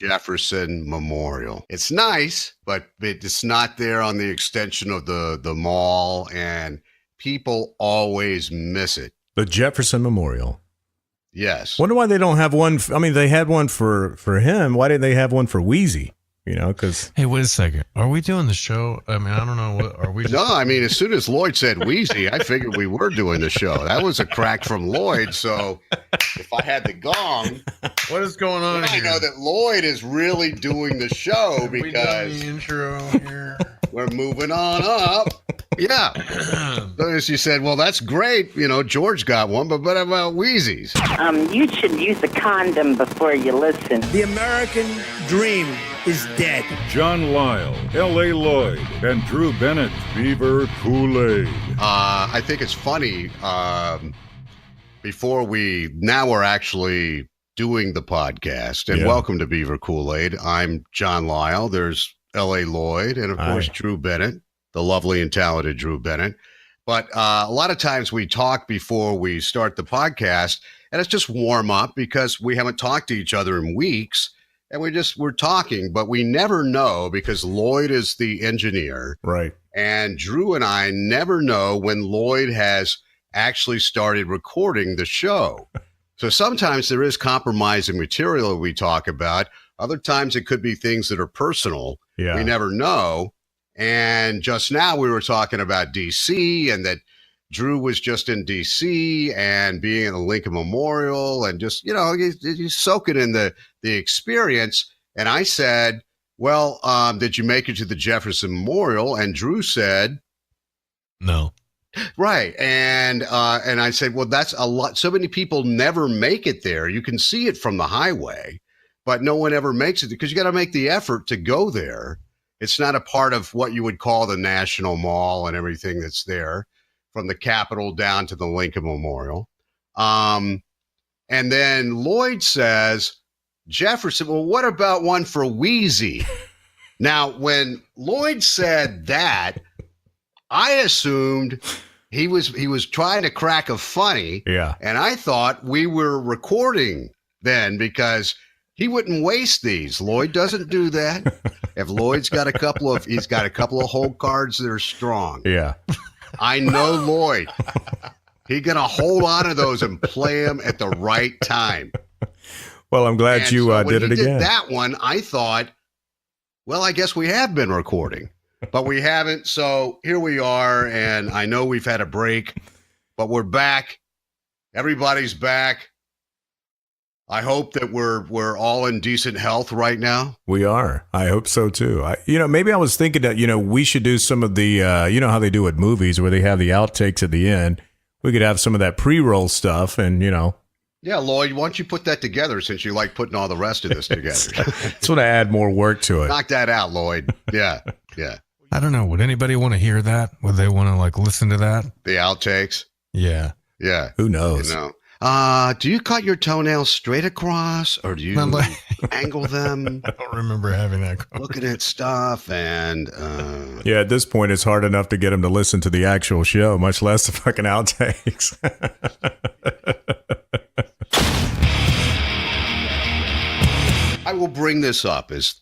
Jefferson Memorial. It's nice, but it's not there on the extension of the mall, and people always miss it. The Jefferson Memorial. Yes. Wonder why they don't have one. I mean, they had one for him. Why didn't they have one for Wheezy? You know, because hey, wait a second. Are we doing the show? I mean, I don't know. What are we? Just... No, I mean, as soon as Lloyd said Wheezy, I figured we were doing the show. That was a crack from Lloyd. So if I had the gong, what is going on? I know that Lloyd is really doing the show because the intro here. We're moving on up. Yeah. So as you said, well, that's great. You know, George got one, but what about Wheezy's? You should use a condom before you listen. The American dream is dead. John Lisle, L.A. Lloyd, and Drew Bennett, Beaver Kool-Aid. I think it's funny. Now we're actually doing the podcast. And welcome to Beaver Kool-Aid. I'm John Lisle. There's L.A. Lloyd, and of course, Drew Bennett, the lovely and talented Drew Bennett. But a lot of times we talk before we start the podcast, and it's just warm up because we haven't talked to each other in weeks. And we're talking, but we never know because Lloyd is the engineer. Right. And Drew and I never know when Lloyd has actually started recording the show. So sometimes there is compromising material we talk about. Other times it could be things that are personal. Yeah. We never know. And just now we were talking about DC and that Drew was just in D.C. and being in the Lincoln Memorial and just, you know, he's soaking in the experience. And I said, well, did you make it to the Jefferson Memorial? And Drew said, no. Right. And I said, well, that's a lot. So many people never make it there. You can see it from the highway, but no one ever makes it because you got to make the effort to go there. It's not a part of what you would call the National Mall and everything that's there. From the Capitol down to the Lincoln Memorial. And then Lloyd says, Jefferson, well, what about one for Wheezy? Now, when Lloyd said that, I assumed he was trying to crack a funny. Yeah. And I thought we were recording then because he wouldn't waste these. Lloyd doesn't do that. If Lloyd's got he's got a couple of hold cards that are strong. Yeah. I know Lloyd. He's going to hold on to those and play them at the right time. Well, I'm glad you did it again. That one, I thought, well, I guess we have been recording, but we haven't. So here we are. And I know we've had a break, but we're back. Everybody's back. I hope that we're all in decent health right now. We are. I hope so too. Maybe I was thinking that, we should do some of the, you know how they do at movies where they have the outtakes at the end. We could have some of that pre-roll stuff and, Yeah, Lloyd, why don't you put that together since you like putting all the rest of this together? It's going to add more work to it. Knock that out, Lloyd. Yeah. I don't know. Would anybody want to hear that? Would they want to listen to that? The outtakes? Yeah. Yeah. Who knows? Do you cut your toenails straight across or do you angle them? I don't remember having that. Looking at stuff and... Yeah, at this point, it's hard enough to get them to listen to the actual show, much less the fucking outtakes. I will bring this up as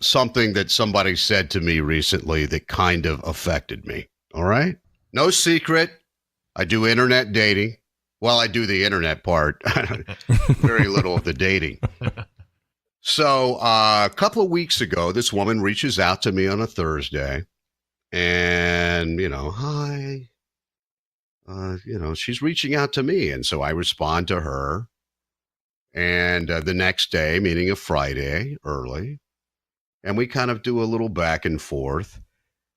something that somebody said to me recently that kind of affected me. All right? No secret. I do internet dating. Well, I do the internet part. Very little of the dating. So a couple of weeks ago, this woman reaches out to me on a Thursday and, hi. She's reaching out to me. And so I respond to her. And the next day, meaning a Friday early, and we kind of do a little back and forth.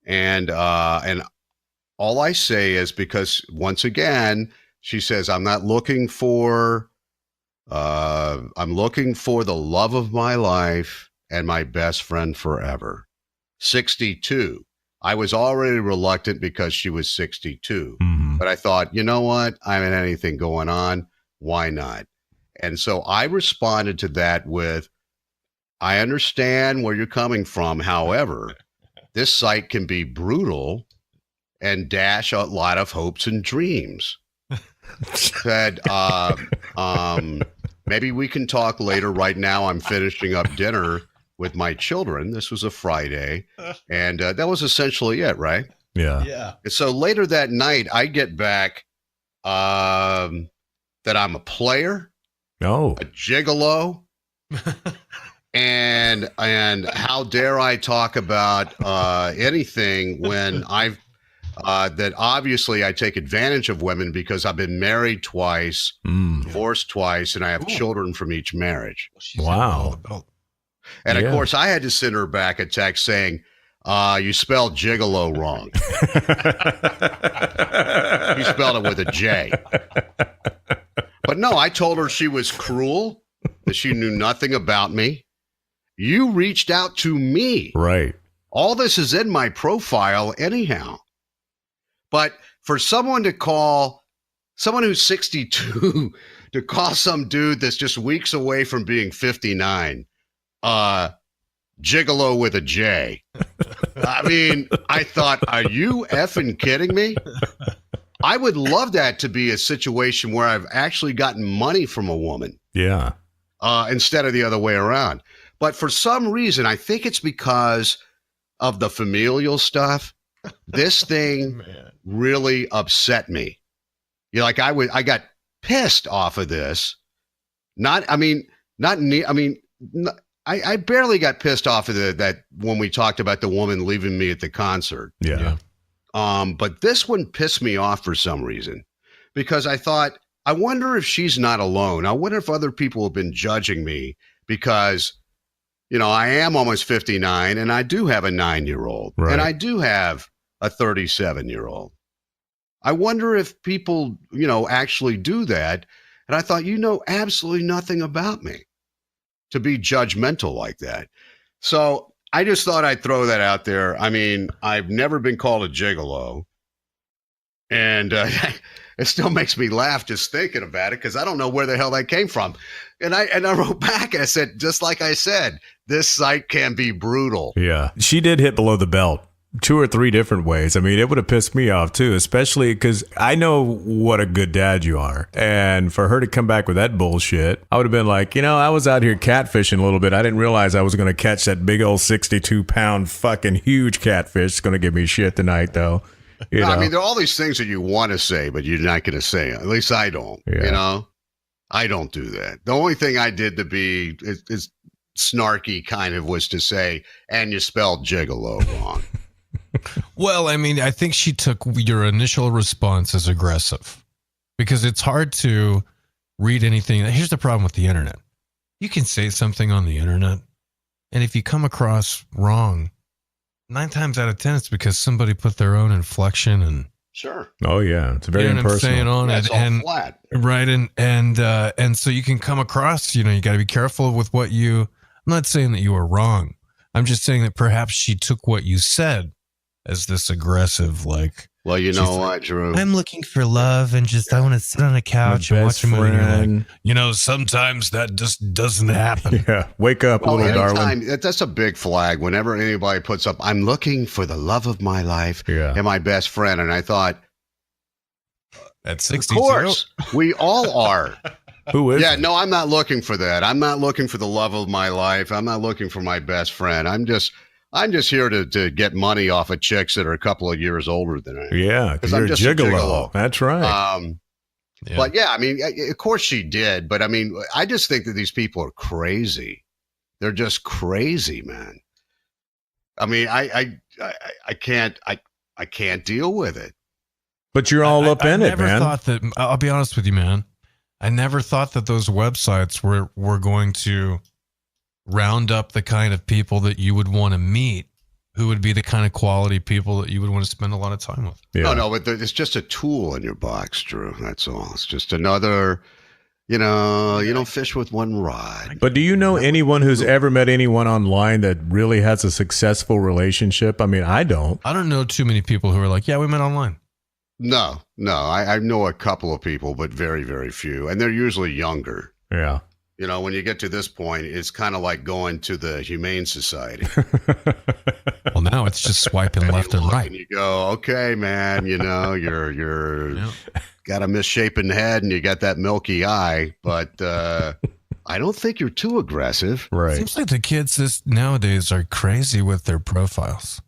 And all I say is because once again, she says, I'm looking for the love of my life and my best friend forever. 62. I was already reluctant because she was 62. Mm-hmm. But I thought, you know what? I haven't had anything going on. Why not? And so I responded to that with, I understand where you're coming from. However, this site can be brutal and dash a lot of hopes and dreams. Said, maybe we can talk later. Right now, I'm finishing up dinner with my children. This was a Friday, and that was essentially it, right? Yeah. And so later that night, I get back that I'm a player, Oh, a gigolo, and how dare I talk about anything when I've that obviously I take advantage of women because I've been married twice, divorced twice, and I have children from each marriage. wow. And Yeah. of course, I had to send her back a text saying, you spelled gigolo wrong. You spelled it with a J. But no, I told her she was cruel, that she knew nothing about me. You reached out to me. Right. All this is in my profile anyhow. But for someone to call someone who's 62 to call some dude that's just weeks away from being 59, gigolo with a J. I mean, I thought, are you effing kidding me? I would love that to be a situation where I've actually gotten money from a woman. Yeah. Instead of the other way around. But for some reason, I think it's because of the familial stuff. This thing really upset me. I got pissed off of this. I barely got pissed off of that when we talked about the woman leaving me at the concert. Yeah. But this one pissed me off for some reason because I thought, I wonder if she's not alone. I wonder if other people have been judging me because, I am almost 59 and I do have a 9-year-old Right. and I do have a 37-year-old. I wonder if people, actually do that. And I thought, absolutely nothing about me to be judgmental like that. So I just thought I'd throw that out there. I mean, I've never been called a gigolo. And it still makes me laugh just thinking about it because I don't know where the hell that came from. And I wrote back and I said, just like I said, this site can be brutal. Yeah. She did hit below the belt 2 or 3 different ways. I mean, it would have pissed me off too, especially because I know what a good dad you are. And for her to come back with that bullshit, I would have been like, I was out here catfishing a little bit. I didn't realize I was going to catch that big old 62-pound fucking huge catfish. It's going to give me shit tonight, though. No, I mean, there are all these things that you want to say, but you're not going to say. At least I don't. Yeah. I don't do that. The only thing I did to be is snarky kind of was to say, and you spelled gigolo wrong. Well, I mean, I think she took your initial response as aggressive because it's hard to read anything. Here's the problem with the internet. You can say something on the internet, and if you come across wrong, 9 times out of 10, it's because somebody put their own inflection and Sure. Oh, yeah. It's very you know what I'm impersonal. saying on That's it. all And flat. right. And so you can come across, you got to be careful with what I'm not saying that you were wrong. I'm just saying that perhaps she took what you said as this aggressive, like, Well, you know what, Drew? I'm looking for love and I want to sit on a couch and watch a movie. Friend. Sometimes that just doesn't happen. Yeah. Wake up, Well, little darling. anytime, that's a big flag. Whenever anybody puts up, I'm looking for the love of my life Yeah. and my best friend. And I thought, At of 62. course, we all are. Who is Yeah, it? no, I'm not looking for that. I'm not looking for the love of my life. I'm not looking for my best friend. I'm just here to get money off of chicks that are a couple of years older than I am. Yeah, because 'Cause I'm you're a just a gigolo. gigolo. That's right. Yeah. But yeah, I mean, of course she did. But I mean, I just think that these people are crazy. They're just crazy, man. I mean, I can't deal with it. But you're all up in I it, never man. thought that. I'll be honest with you, man. I never thought that those websites were going to round up the kind of people that you would want to meet, who would be the kind of quality people that you would want to spend a lot of time with. Yeah. No, but it's just a tool in your box, Drew. That's all. It's just another. You don't fish with one rod. But do you know anyone who's ever met anyone online that really has a successful relationship? I mean, I don't. I don't know too many people who are like, yeah, we met online. No. I know a couple of people, but very, very few. And they're usually younger. Yeah. When you get to this point, it's kind of like going to the Humane Society. Well, now it's just swiping left and Look right. And you go, okay, man, you're Yeah. got a misshapen head and you got that milky eye, but I don't think you're too aggressive. Right. Seems like the kids nowadays are crazy with their profiles.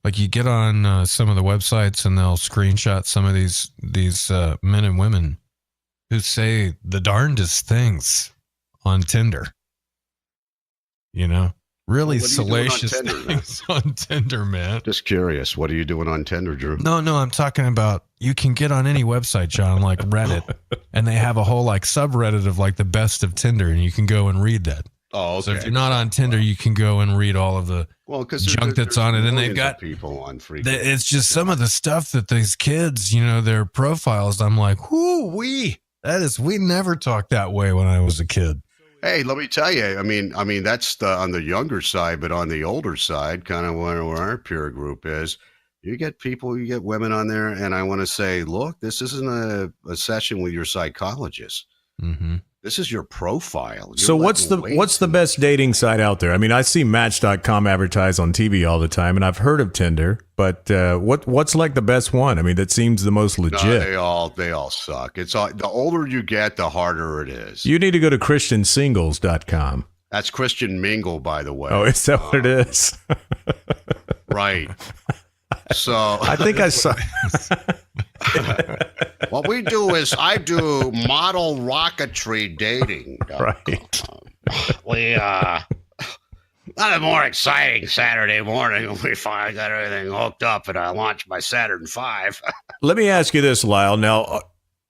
Like you get on some of the websites and they'll screenshot some of these men and women who say the darndest things on Tinder. You know, really salacious things on Tinder, man. Just curious. What are you doing on Tinder, Drew? No, I'm talking about you can get on any website, John, like Reddit, and they have a whole like subreddit of like the best of Tinder, and you can go and read that. Oh, okay. So if you're not on Tinder, you can go and read all of the junk that's on it, and they've got people on free. It's just some of the stuff that these kids, you know, their profiles. I'm like, we never talked that way when I was a kid. Hey, let me tell you. I mean, that's on the younger side, but on the older side, kind of where our peer group is, you get women on there, and I want to say, look, this isn't a session with your psychologist. Mm-hmm. This is your profile. So what's the best dating site out there? I mean, I see Match.com advertised on TV all the time, and I've heard of Tinder, but what's like the best one? I mean, that seems the most legit. No, they all suck. It's all, the older you get, the harder it is. You need to go to ChristianSingles.com. That's Christian Mingle, by the way. Oh, is that what it is? Right. So I think I saw. What we do is I do model rocketry dating. Right. We not a more exciting Saturday morning when we finally got everything hooked up and I launched my Saturn V. Let me ask you this, Lisle. Now,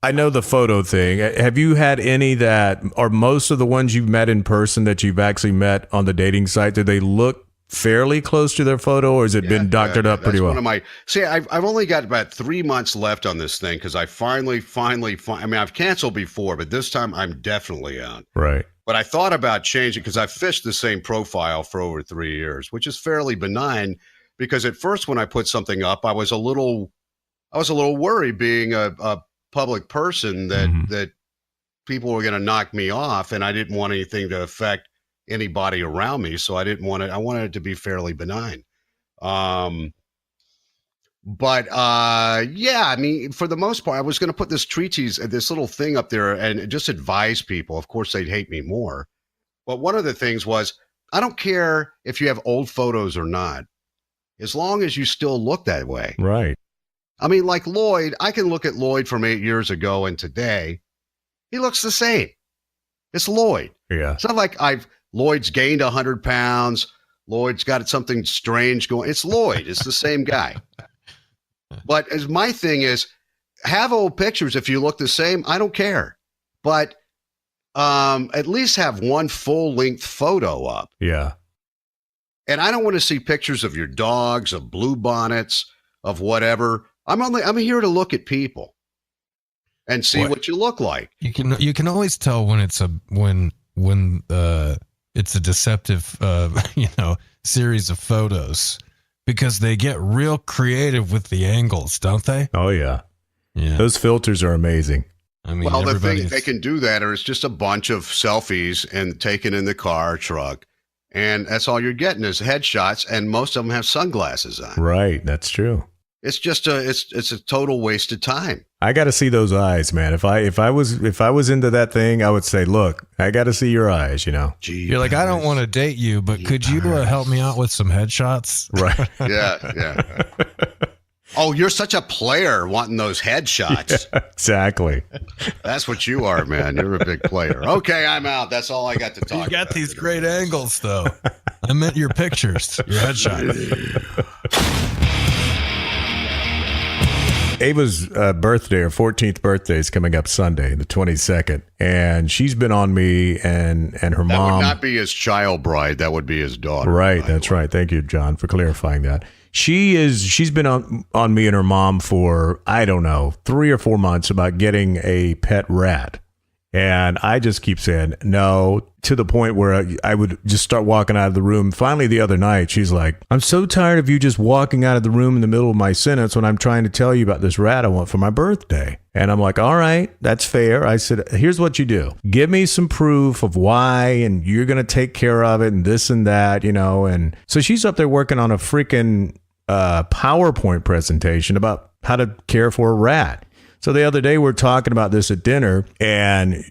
I know the photo thing. Have you had any that, or most of the ones you've met in person that you've actually met on the dating site, do they look fairly close to their photo, or has it been doctored up pretty well? I've only got about 3 months left on this thing because I finally, I mean, I've canceled before, but this time I'm definitely out. Right. But I thought about changing because I've fished the same profile for over 3 years, which is fairly benign. Because at first, when I put something up, I was a little worried, being a public person, that people were going to knock me off, and I didn't want anything to affect anybody around me. So I didn't want it. I wanted it to be fairly benign. Yeah, I mean, for the most part, I was going to put this little thing up there and just advise people. Of course, they'd hate me more. But one of the things was, I don't care if you have old photos or not, as long as you still look that way. Right. I mean, like Lloyd, I can look at Lloyd from 8 years ago and today, he looks the same. It's Lloyd. Yeah. It's not like Lloyd's gained 100 pounds. Lloyd's got something strange going. It's Lloyd. It's the same guy. But as my thing is, have old pictures. If you look the same, I don't care. But at least have one full-length photo up. Yeah. And I don't want to see pictures of your dogs, of blue bonnets, of whatever. I'm here to look at people and see what you look like. You can always tell when it's it's a deceptive series of photos, because they get real creative with the angles, don't they? Oh yeah. Yeah. Those filters are amazing. I mean, well, the thing they can do that, or it's just a bunch of selfies and taken in the car, truck, and that's all you're getting is headshots, and most of them have sunglasses on. Right, that's true. It's just it's a total waste of time. I got to see those eyes, man. If I was into that thing, I would say, look, I got to see your eyes. You know, you're like, I don't want to date you, but could you help me out with some headshots? Right? Yeah. Oh, you're such a player wanting those headshots. Yeah, exactly. That's what you are, man. You're a big player. Okay, I'm out. That's all I got to talk about. You got these great angles, though. I meant your pictures, your headshots. Ava's birthday, her 14th birthday, is coming up Sunday, the 22nd, and she's been on me and her mom. That would not be his child bride. That would be his daughter. Right, that's right. Thank you, John, for clarifying that. She's been on me and her mom for, I don't know, 3 or 4 months about getting a pet rat. And I just keep saying no, to the point where I would just start walking out of the room. Finally, the other night, she's like, I'm so tired of you just walking out of the room in the middle of my sentence when I'm trying to tell you about this rat I want for my birthday. And I'm like, all right, that's fair. I said, here's what you do. Give me some proof of why, and you're going to take care of it and this and that, And so she's up there working on a freaking PowerPoint presentation about how to care for a rat. So the other day we're talking about this at dinner, and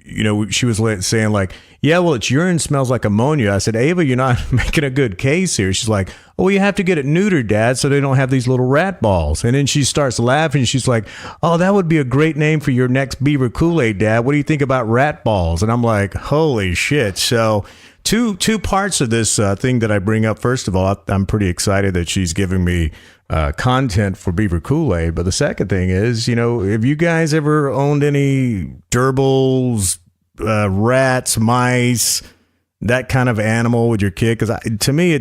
she was saying like, yeah, well, its urine smells like ammonia. I said, Ava, you're not making a good case here. She's like, oh, you have to get it neutered, Dad, so they don't have these little rat balls. And then she starts laughing. She's like, oh, that would be a great name for your next Beaver Kool-Aid, Dad. What do you think about rat balls? And I'm like, holy shit. So two parts of this thing that I bring up. First of all, I'm pretty excited that she's giving me content for Beaver Kool-Aid. But the second thing is, have you guys ever owned any gerbils, rats, mice, that kind of animal with your kid? Because to me, I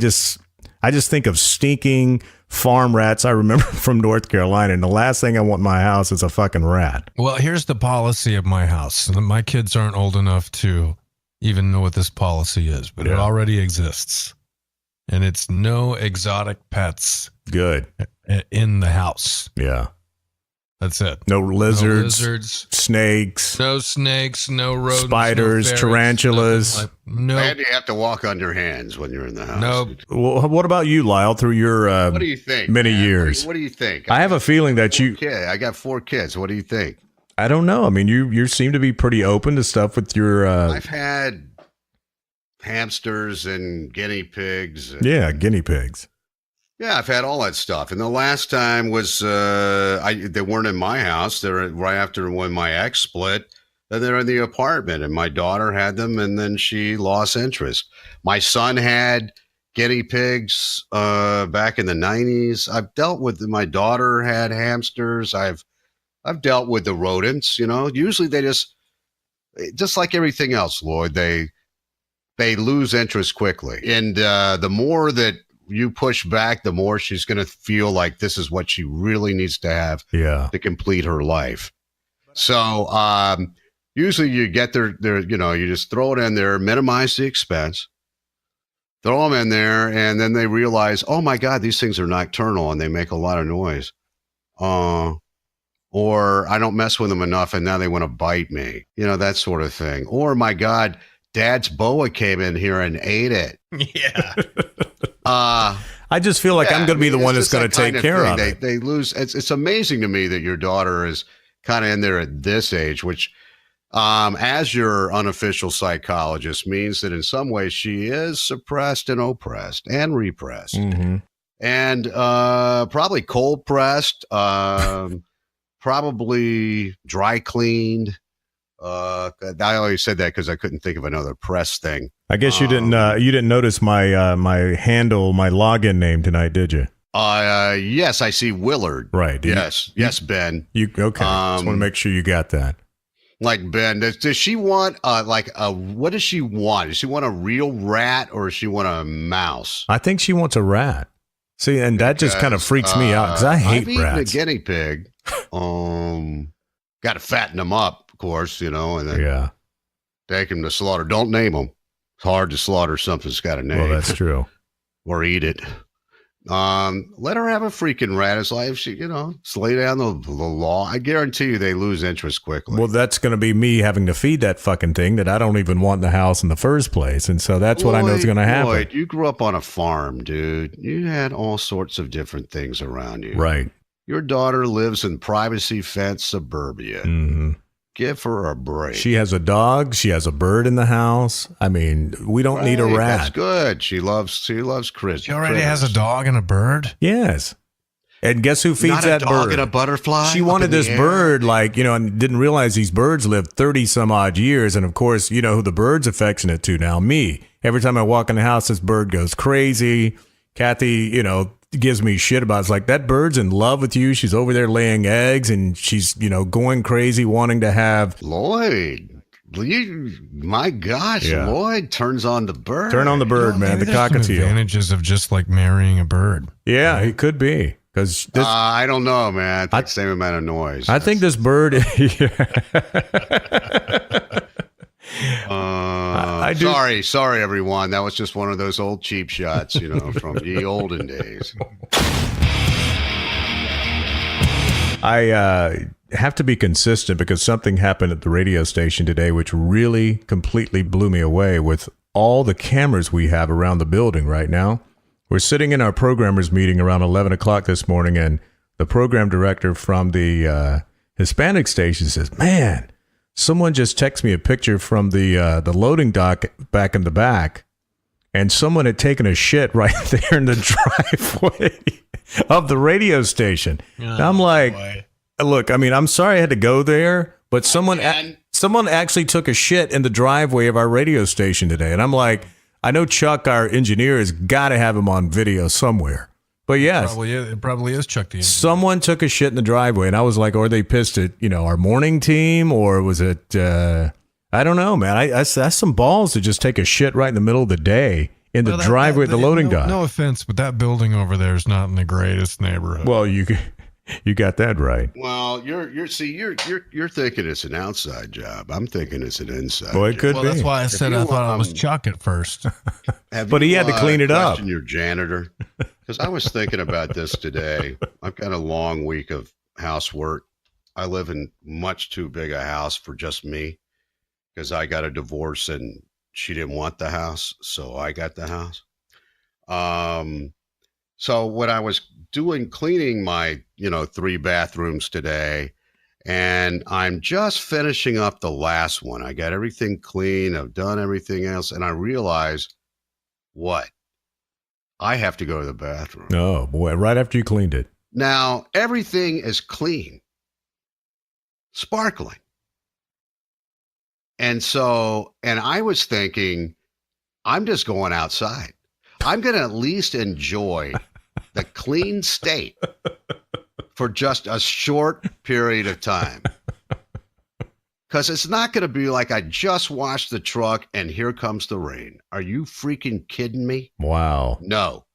just think of stinking farm rats I remember from North Carolina. And the last thing I want in my house is a fucking rat. Well, here's the policy of my house. My kids aren't old enough to even know what this policy is, but it already exists. And it's no exotic pets. Good. In the house. Yeah. That's it. No lizards, snakes. No snakes, no rodents, spiders, no ferrets, tarantulas. No. And you have to walk on your hands when you're in the house. No. Well, what about you, Lisle, through your what do you think, many man? years? What do you think? I have a feeling that I got 4 kids. What do you think? I don't know. I mean, you seem to be pretty open to stuff with your... I've had hamsters and guinea pigs. Guinea pigs. Yeah, I've had all that stuff. And the last time was, they weren't in my house. They were right after when my ex split. Then they're in the apartment, and my daughter had them, and then she lost interest. My son had guinea pigs back in the 90s. I've dealt with, my daughter had hamsters. I've dealt with the rodents, Usually they just like everything else, Lloyd, they lose interest quickly. And the more that you push back, the more she's going to feel like this is what she really needs to have to complete her life. So usually you get their, you just throw it in there, minimize the expense, throw them in there, and then they realize, oh my God, these things are nocturnal and they make a lot of noise. Or I don't mess with them enough and now they want to bite me, that sort of thing. Or my God, Dad's boa came in here and ate it. Yeah. I just feel like I'm going to be the one that's going to take care of it. They lose. It's amazing to me that your daughter is kind of in there at this age, which, as your unofficial psychologist, means that in some ways she is suppressed and oppressed and repressed, and probably cold pressed, probably dry cleaned. I always said that because I couldn't think of another press thing. I guess you didn't notice my my handle, my login name tonight, did you? Yes, I see Willard. Right. Yes, Ben. You okay? Just want to make sure you got that. Like Ben, does she want what does she want? Does she want a real rat or does she want a mouse? I think she wants a rat. See, and that just kind of freaks me out because I hate I've rats. Eaten a guinea pig. Got to fatten them up. Course, and then take them to slaughter. Don't name them. It's hard to slaughter something that's got a name. Well, that's true. Or eat it. Let her have a freaking rat. It's like if she, lay down the law. I guarantee you they lose interest quickly. Well, that's going to be me having to feed that fucking thing that I don't even want in the house in the first place. And so that's what I know is going to happen. Lloyd, you grew up on a farm, dude. You had all sorts of different things around you. Right. Your daughter lives in privacy-fenced suburbia. Mm-hmm. Give her a break. She has a dog. She has a bird in the house. I mean, we don't need a rat. That's good. She loves Chris. She already has a dog and a bird? Yes. And guess who feeds that bird? Not a dog and a butterfly? She wanted this bird, and didn't realize these birds live 30 some odd years. And of course, you know who the bird's affectionate to now? Me. Every time I walk in the house, this bird goes crazy. Kathy, gives me shit about it. It's like, that bird's in love with you. She's over there laying eggs and she's, going crazy wanting to have Lloyd. My gosh, Lloyd turns on the bird. Turn on the bird, man. The cockatiel. Advantages of just like marrying a bird. Yeah, it could be. Because I don't know, man. I think same amount of noise. I think this bird. Sorry, everyone. That was just one of those old cheap shots, from the olden days. I have to be consistent because something happened at the radio station today which really completely blew me away with all the cameras we have around the building right now. We're sitting in our programmers meeting around 11 o'clock this morning, and the program director from the Hispanic station says, man, someone just texted me a picture from the loading dock back in the back, and someone had taken a shit right there in the driveway of the radio station. And I'm like, look, I mean, I'm sorry I had to go there, but someone actually took a shit in the driveway of our radio station today. And I'm like, I know Chuck, our engineer, has got to have him on video somewhere. But yes, it probably is Chuck the engineer. Someone took a shit in the driveway, and I was like, are they pissed at, our morning team, or was it, I don't know, man. That's some balls to just take a shit right in the middle of the day in the driveway at the loading dock. No offense, but that building over there is not in the greatest neighborhood. Well, you got that right. Well, you're thinking it's an outside job. I'm thinking it's an inside. Well, it could well, be. that's why I said I thought it was Chuck at first. But he had to clean it up. Your janitor, because I was thinking about this today. I've got a long week of housework. I live in much too big a house for just me, because I got a divorce and she didn't want the house, so I got the house. So when I was cleaning my 3 bathrooms today, and I'm just finishing up the last one. I got everything clean. I've done everything else, and I realize what? I have to go to the bathroom. Oh boy! Right after you cleaned it. Now everything is clean, sparkling. And I was thinking, I'm just going outside. I'm going to at least enjoy the clean state for just a short period of time. Because it's not going to be like I just washed the truck and here comes the rain. Are you freaking kidding me? Wow. No.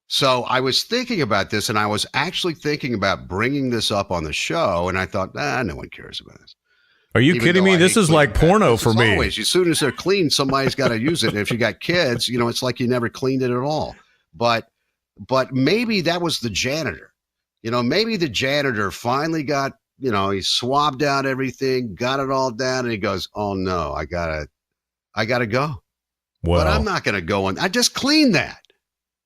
So I was thinking about this, and I was actually thinking about bringing this up on the show, and I thought, no one cares about this. Are you kidding me? This is like porno for me. Always, as soon as they're clean, somebody's got to use it. And if you got kids, it's like you never cleaned it at all. But maybe that was the janitor. Maybe the janitor finally got, he swabbed out everything, got it all down, and he goes, oh no, I gotta go. Well, but I'm not gonna go in. I just cleaned that.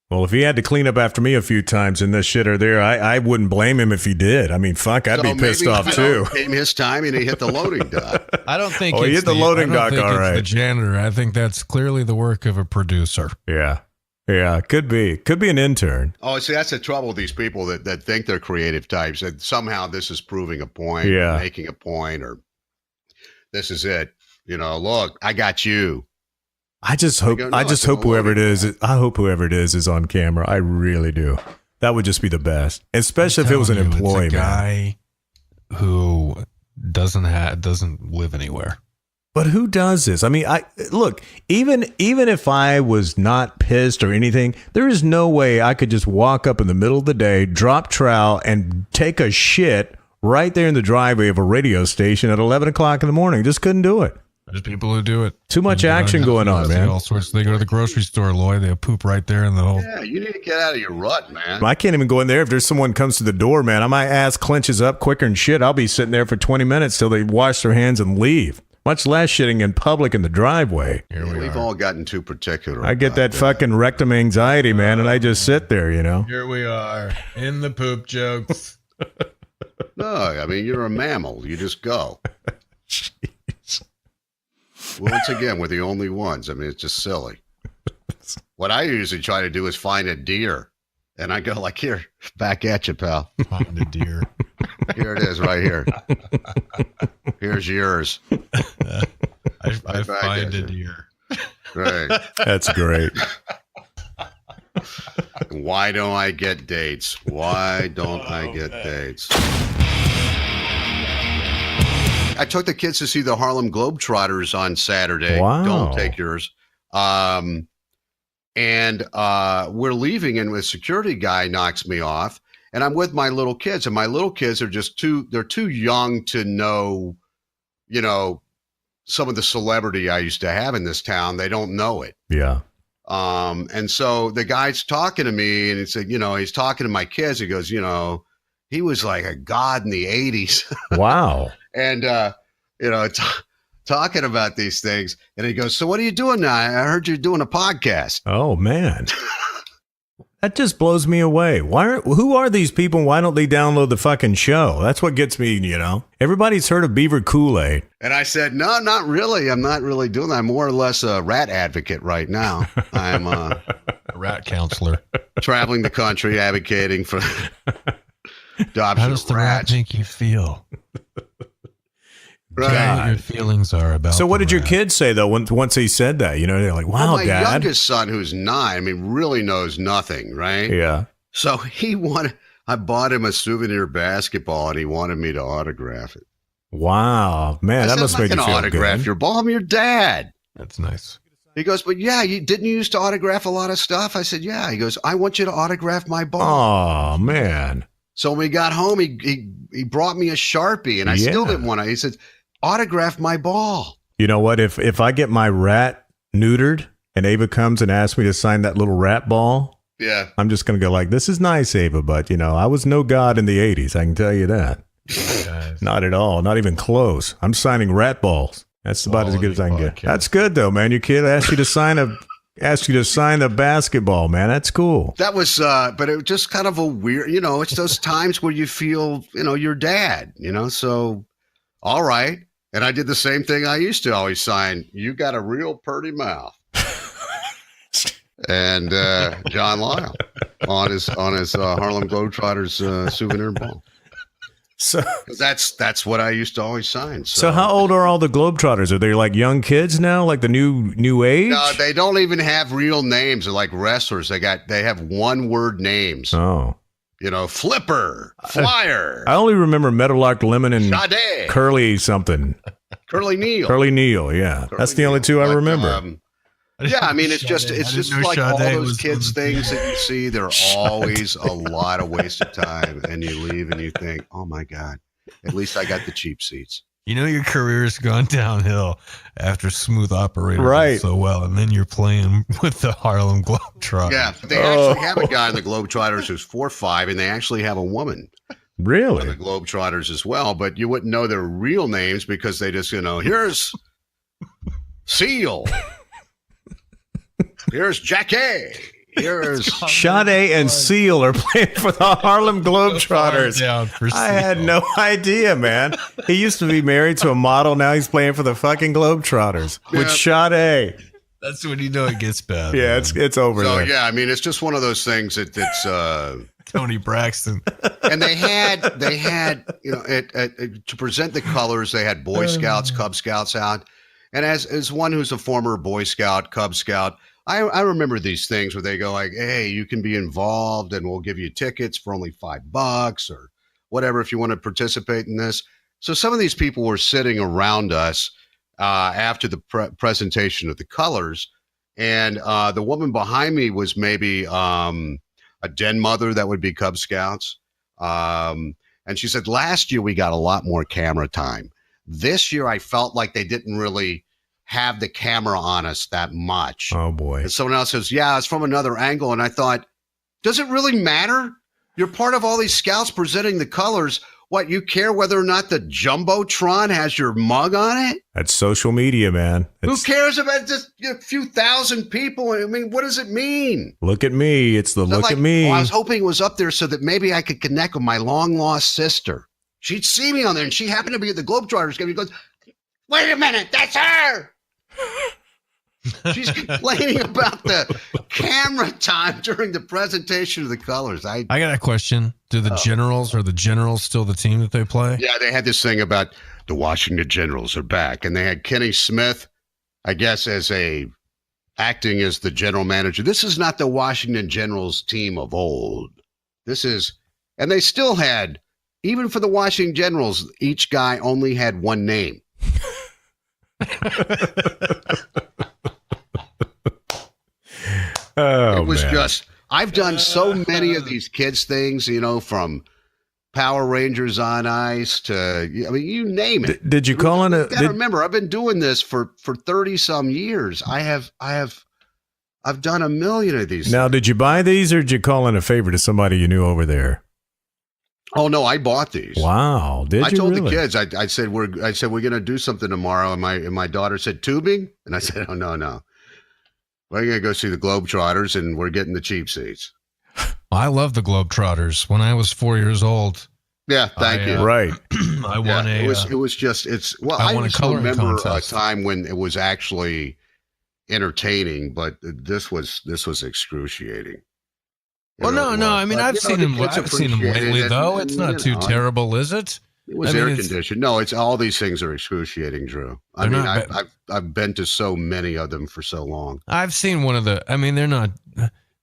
Well, if he had to clean up after me a few times in this shitter there, I wouldn't blame him if he did. I mean, fuck, I'd be pissed off too. Came his time and he hit the loading dock. I don't think he hit the loading dock all right. The janitor. I think that's clearly the work of a producer. Yeah. Yeah, could be an intern. Oh, see, that's the trouble with these people that think they're creative types, and somehow this is proving a point, making a point, or this is it. Look, I got you. I just hope whoever it is on camera. I really do. That would just be the best, especially if it was an employee, it's a guy who doesn't live anywhere. But who does this? I mean, look, even if I was not pissed or anything, there is no way I could just walk up in the middle of the day, drop trowel, and take a shit right there in the driveway of a radio station at 11 o'clock in the morning. Just couldn't do it. There's people who do it. Too much action going on, man. All sorts. They go to the grocery store, Lloyd. They poop right there in the whole. Yeah, you need to get out of your rut, man. I can't even go in there if there's someone comes to the door, man. My ass clenches up quicker than shit. I'll be sitting there for 20 minutes till they wash their hands and leave. Much less shitting in public in the driveway. We've all gotten too particular. I get that fucking rectum anxiety, man, and I just sit there, Here we are in the poop jokes. No, I mean, you're a mammal. You just go. Jeez. Once again, we're the only ones. I mean, it's just silly. What I usually try to do is find a deer. And I go like, here, back at you, pal. Find a deer. Here it is right here. Here's yours. I find a deer. Right. That's great. Why don't I get dates? Why don't I get dates? I took the kids to see the Harlem Globetrotters on Saturday. Wow. Don't take yours. And we're leaving, and the security guy knocks me off, and I'm with my little kids, and my little kids are they're too young to know, some of the celebrity I used to have in this town. They don't know it. Yeah. And so the guy's talking to me, and it's he's talking to my kids. He goes, he was like a god in the 80s. Wow. And, talking about these things. And he goes, so what are you doing now? I heard you're doing a podcast. Oh, man. That just blows me away. Who are these people? And why don't they download the fucking show? That's what gets me, Everybody's heard of Beaver Kool-Aid. And I said, no, not really. I'm not really doing that. I'm more or less a rat advocate right now. I'm A rat counselor. traveling the country advocating for adoption How does of the rat rats. make you feel? Right. Tell me what your feelings are about. So what the did your rat. kids say, though, once he said that? They're like, wow, Well, my Dad. youngest son, who's 9, really knows nothing, right? Yeah. So I bought him a souvenir basketball, and he wanted me to autograph it. Wow. Man, I that said, must I'm make not you gonna feel autograph good. your ball. I'm your dad. That's nice. He goes, but yeah, didn't you used to autograph a lot of stuff? I said, yeah. He goes, I want you to autograph my ball. Oh, man. So when we got home, he brought me a Sharpie, and I still Yeah. didn't want to. He said, autograph my ball. You know what? If I get my rat neutered and Ava comes and asks me to sign that little rat ball, Yeah. I'm just going to go like, this is nice, Ava, but, I was no god in the 80s. I can tell you that. Guys. Not at all. Not even close. I'm signing rat balls. That's about as good as I can get. podcast. That's good, though, man. Your kid asked you to sign the basketball, man. That's cool. That was, but it was just kind of a weird, it's those times where you feel, your dad, so all right. And I did the same thing I used to always sign. You got a real pretty mouth. And John Lisle on his Harlem Globetrotters souvenir ball. So 'Cause that's what I used to always sign. So how old are all the Globetrotters? Are they like young kids now, like the new age? No, they don't even have real names. They're like wrestlers. They have one word names. Oh. Flipper, Flyer, I only remember Meadowlark Lemon and Sade, Curly something. Curly Neal. Curly Neal, yeah. Curly That's the only Neal. two I But, remember. Yeah, I mean, it's Sade. just I didn't know like all Sade those was kids on the things team. that you see. They're always a lot of wasted time, and you leave and you think, oh my god, at least I got the cheap seats. Your career's gone downhill after Smooth Operator did Right. so well, and then you're playing with the Harlem Globetrotters. Yeah, they actually have a guy in the Globetrotters who's 4'5", and they actually have a woman on the Really? Globetrotters as well. But you wouldn't know their real names because they just, here's Seal, here's Jackie, here's Sade and Seal are playing for the Harlem Globetrotters. Down for I had Seal. no idea, man. He used to be married to a model. Now he's playing for the fucking Globetrotters with Sade. That's when you know it gets bad. Yeah, man. it's over so there. yeah. I mean, it's just one of those things that's. Tony Braxton. And they had to present the colors. They had Boy Scouts, Cub Scouts out, and as one who's a former Boy Scout, Cub Scout, I remember these things where they go like, "Hey, you can be involved, and we'll give you tickets for only $5 or whatever if you want to participate in this." So some of these people were sitting around us after the presentation of the colors, and the woman behind me was maybe a den mother that would be Cub Scouts. And she said, last year we got a lot more camera time. This year I felt like they didn't really have the camera on us that much. Oh boy. And someone else says, yeah, it's from another angle. And I thought, does it really matter? You're part of all these scouts presenting the colors. What, you care whether or not the Jumbotron has your mug on it? That's social media, man. Who cares about just a few thousand people? I mean, what does it mean? Look at me. It's the So look like, at me. I was hoping it was up there so that maybe I could connect with my long lost sister. She'd see me on there, and she happened to be at the Globetrotters game. She goes, "Wait a minute, that's her." She's complaining about the camera time during the presentation of the colors. I got a question. Do the Generals, are the Generals still the team that they play? Yeah, they had this thing about the Washington Generals are back, and they had Kenny Smith, I guess, acting as the general manager. This is not the Washington Generals team of old. And they still had, even for the Washington Generals, each guy only had one name. Oh, It was man. just, I've done so many of these kids things, from Power Rangers on Ice to, you name it. Did you call in a? You gotta remember, I've been doing this for 30 some years. I've done a million of these. Now, did you buy these or did you call in a favor to somebody you knew over there? Oh no, I bought these. Wow, did I you told really? the kids, I said we're going to do something tomorrow, and my daughter said tubing, and I said, oh no, we're going to go see the Globetrotters, and we're getting the cheap seats. I love the Globetrotters. When I was 4 years old, Yeah, thank you. Right. I won It was just I won a just coloring remember contest. a time when it was actually entertaining, but this was excruciating. Well, no. I mean, I've seen them. I've seen them lately, though. It's not too terrible, is it? It was air conditioned. No, it's all these things are excruciating, Drew. I mean, I've been to so many of them for so long. I've seen one of the. I mean, they're not.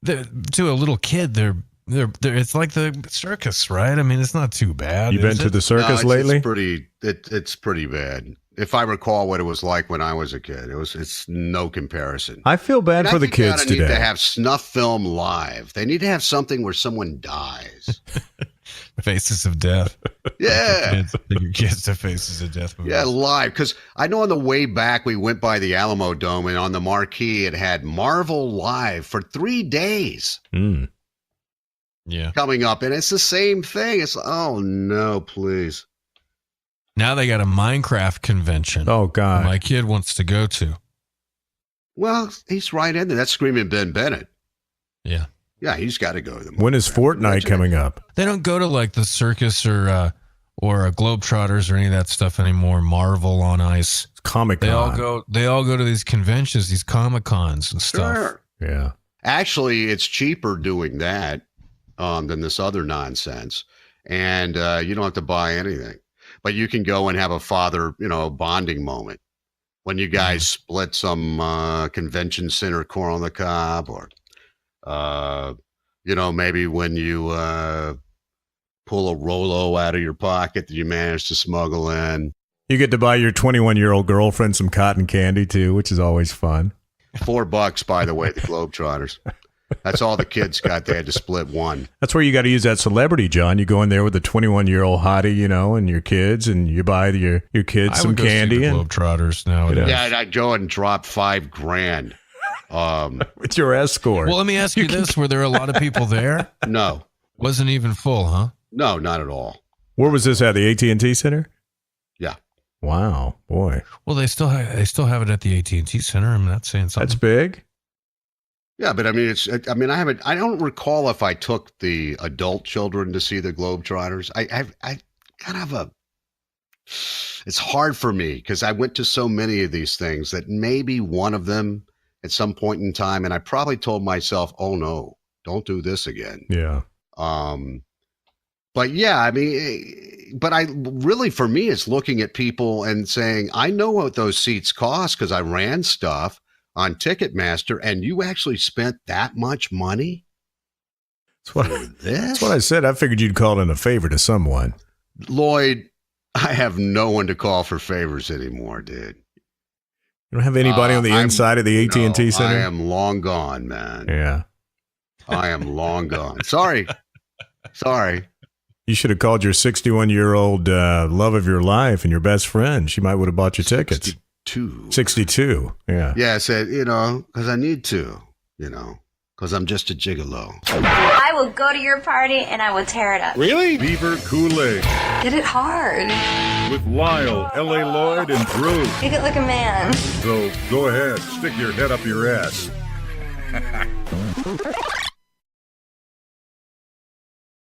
To a little kid, they're. It's like the circus, right? I mean, it's not too bad. You been to the circus No, lately? It's pretty bad. If I recall what it was like when I was a kid, it's no comparison. I feel bad for the kids today. Need to today. have snuff film live. They need to have something where someone dies. Faces of Death. Yeah. Your kids to Faces of Death movies. Yeah, live. Because I know on the way back, we went by the Alamo Dome, and on the marquee, it had Marvel Live for 3 days. Yeah. Coming up, and it's the same thing. It's, oh, no, please. Now they got a Minecraft convention. Oh, God. My kid wants to go to. Well, he's right in there. That's Screaming Ben Bennett. Yeah. Yeah, he's got to go to them. When is Fortnite coming up? They don't go to like the circus or Globetrotters or any of that stuff anymore. Marvel on Ice. Comic-Con. They all go to these conventions, these Comic-Cons and stuff. Sure. Yeah. Actually, it's cheaper doing that than this other nonsense. And you don't have to buy anything. But you can go and have a father, bonding moment when you guys split some convention center corn on the cob, or, maybe when you pull a Rolo out of your pocket that you managed to smuggle in. You get to buy your 21-year-old girlfriend some cotton candy, too, which is always fun. $4, by the way, the Globetrotters. That's all the kids got. They had to split one. That's where you got to use that celebrity, John. You go in there with a 21-year-old hottie, and your kids, and you buy your kids some candy. I would go see the Globetrotters nowadays. Yeah, and I'd go and drop $5,000. With your escort. Well, let me ask you this. Were there a lot of people there? No. Wasn't even full, huh? No, not at all. Where was this at? The AT&T Center? Yeah. Wow, boy. Well, they still have it at the AT&T Center. I'm not saying something. That's big. Yeah, but I don't recall if I took the adult children to see the Globetrotters. I kind of it's hard for me because I went to so many of these things that maybe one of them at some point in time, and I probably told myself, oh no, don't do this again. Yeah. But yeah, for me, it's looking at people and saying, I know what those seats cost because I ran stuff on Ticketmaster, and you actually spent that much money for this? That's what I said. I figured you'd call in a favor to someone. Lloyd, I have no one to call for favors anymore, dude. You don't have anybody on the inside of the AT&T Center? I am long gone, man. Yeah. I am long gone. Sorry. You should have called your 61-year-old love of your life and your best friend. She might would have bought you tickets. 62. Yeah. Yeah, I said, because I need to, because I'm just a gigolo. I will go to your party and I will tear it up. Really? Beaver Kool-Aid. Get it hard. With Lisle, L.A. Lloyd, and Drew. Make it like a man. So go ahead, stick your head up your ass.